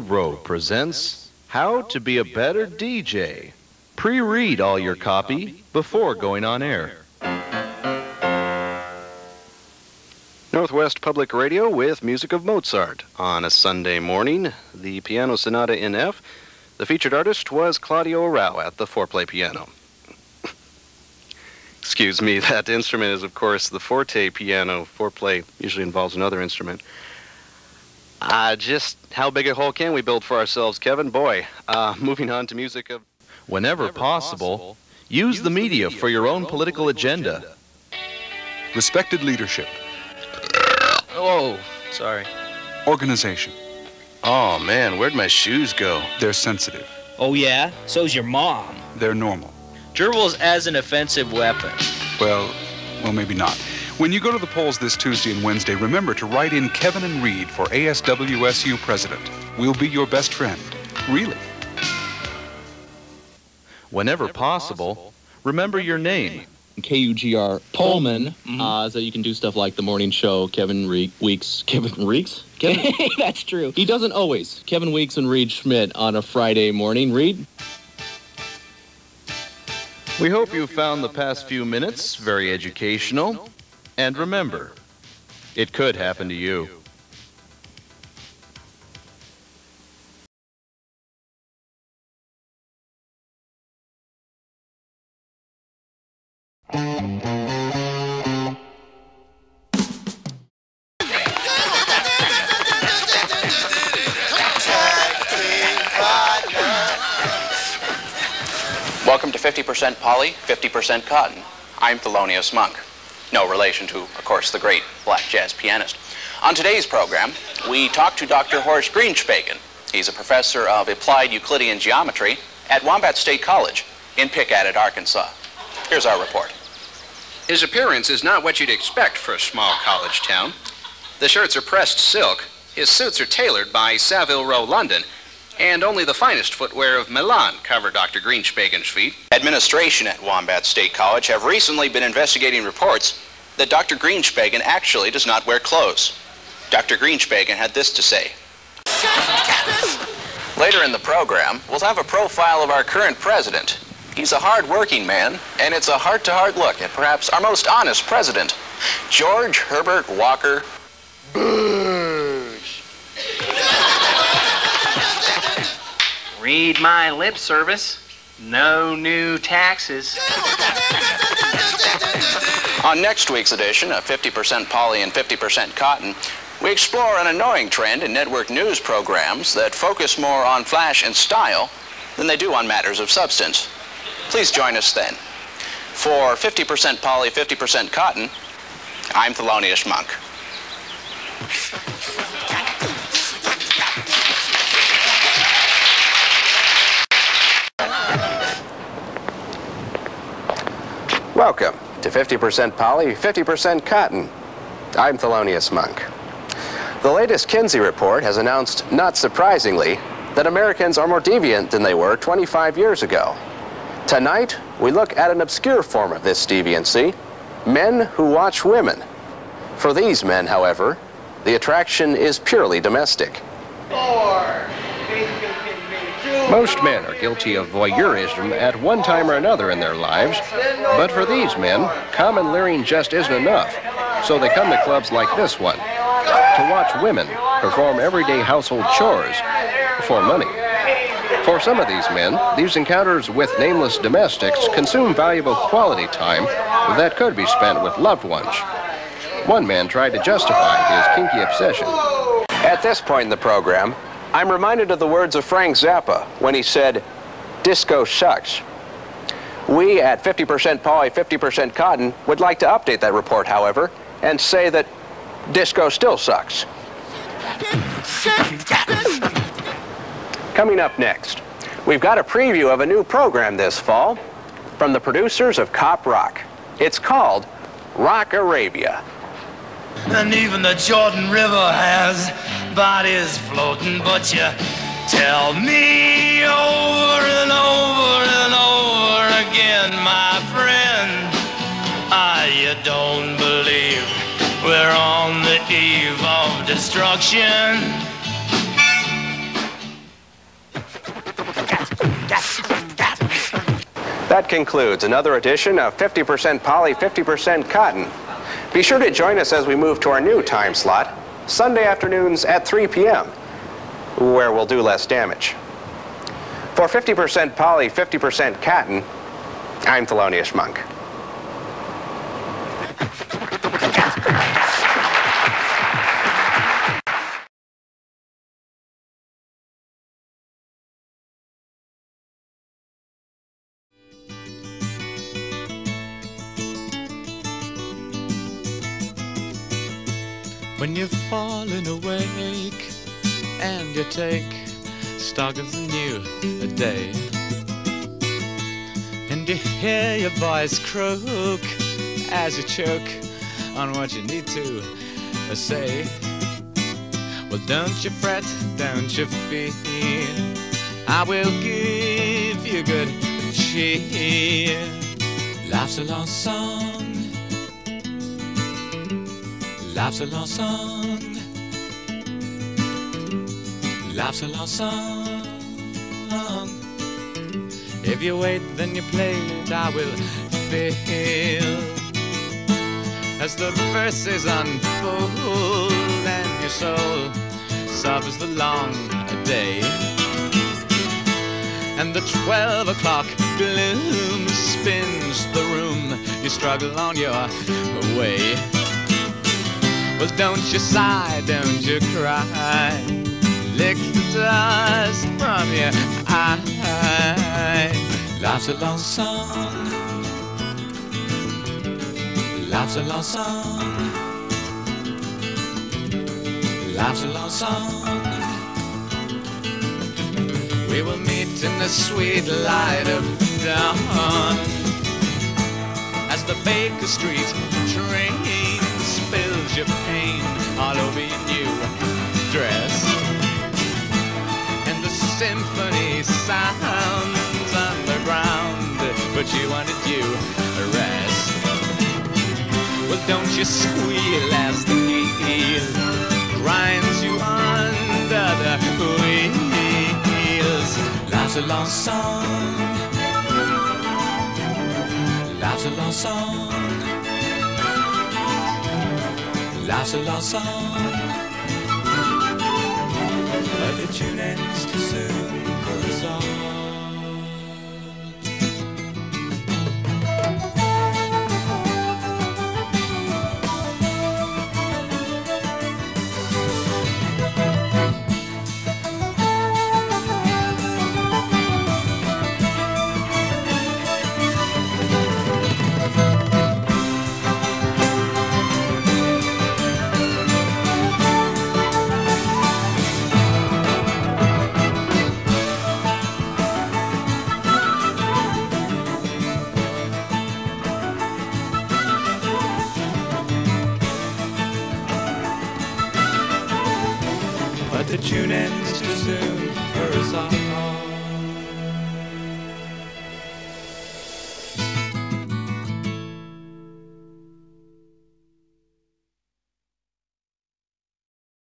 Road presents How to Be a Better DJ. Pre-read all your copy before going on air. Northwest Public Radio with music of Mozart. On a Sunday morning, the Piano Sonata in F. The featured artist was Claudio Rao at the 4-play piano. Excuse me, that instrument is, of course, the forte piano. 4-play usually involves another instrument. Just how big a hole can we build for ourselves, Kevin? Boy, moving on to music of... Whenever possible, use the media for your own political agenda. Respected leadership. Oh, sorry. Organization. Oh, man, where'd my shoes go? They're sensitive. Oh, yeah? So's your mom. They're normal. Gerbils as an offensive weapon. Well, maybe not. When you go to the polls this Tuesday and Wednesday, remember to write in Kevin and Reed for ASWSU president. We'll be your best friend. Really. Whenever possible, remember your name. KUGR Pullman, so you can do stuff like the morning show, Kevin Weeks. That's true. He doesn't always. Kevin Weeks and Reed Schmidt on a Friday morning. Reed? We hope you found the past few minutes very educational. And remember, it could happen to you. Welcome to 50% Poly, 50% Cotton. I'm Thelonious Monk. No relation to, of course, the great black jazz pianist. On today's program, we talk to Dr. Horst Greenspegen. He's a professor of applied Euclidean geometry at Wombat State College in Pickett, Arkansas. Here's our report. His appearance is not what you'd expect for a small college town. The shirts are pressed silk, his suits are tailored by Savile Row, London, and only the finest footwear of Milan cover Dr. Greenspegen's feet. Administration at Wombat State College have recently been investigating reports that Dr. Greenspegen actually does not wear clothes. Dr. Greenspegen had this to say. Later in the program, we'll have a profile of our current president. He's a hard-working man, and it's a heart-to-heart look at perhaps our most honest president, George Herbert Walker Bush. Read my lip service. No new taxes. On next week's edition of 50% Poly and 50% Cotton, we explore an annoying trend in network news programs that focus more on flash and style than they do on matters of substance. Please join us then. For 50% Poly, 50% Cotton, I'm Thelonious Monk. Welcome to 50% Poly, 50% Cotton. I'm Thelonious Monk. The latest Kinsey report has announced, not surprisingly, that Americans are more deviant than they were 25 years ago. Tonight, we look at an obscure form of this deviancy, men who watch women. For these men, however, the attraction is purely domestic. Most men are guilty of voyeurism at one time or another in their lives, but for these men, common leering just isn't enough, so they come to clubs like this one to watch women perform everyday household chores for money. For some of these men, these encounters with nameless domestics consume valuable quality time that could be spent with loved ones. One man tried to justify his kinky obsession. At this point in the program, I'm reminded of the words of Frank Zappa when he said, "Disco sucks." We at 50% Poly, 50% Cotton would like to update that report, however, and say that disco still sucks. Coming up next, we've got a preview of a new program this fall from the producers of Cop Rock. It's called Rock Arabia. And even the Jordan River has bodies floating, but you tell me over and over and over again, my friend, you don't believe we're on the eve of destruction. That concludes another edition of 50% Poly, 50% Cotton. Be sure to join us as we move to our new time slot, Sunday afternoons at 3 p.m., where we'll do less damage. For 50% Poly, 50% Cotton, I'm Thelonious Monk. When you've fallen awake and you take stock of the new day, and you hear your voice croak as you choke on what you need to say, well, don't you fret, don't you fear, I will give you good cheer. Life's a long song, life's a long song, life's a long song. If you wait, then you play it, I will feel as the verses unfold and your soul suffers the long day, and the 12 o'clock gloom spins the room, you struggle on your way. Well, don't you sigh, don't you cry, lick the dust from your eye. Life's a long song, life's a long song, life's a long song. We will meet in the sweet light of dawn as the Baker Street train spills your pain all over your new dress, and the symphony sounds underground, but you wanted you a rest. Well, don't you squeal as the heel grinds you under the wheels. Life's a long song, life's a long song, life's a long song, but the tune ends too soon for us all. The tune ends too soon for us all.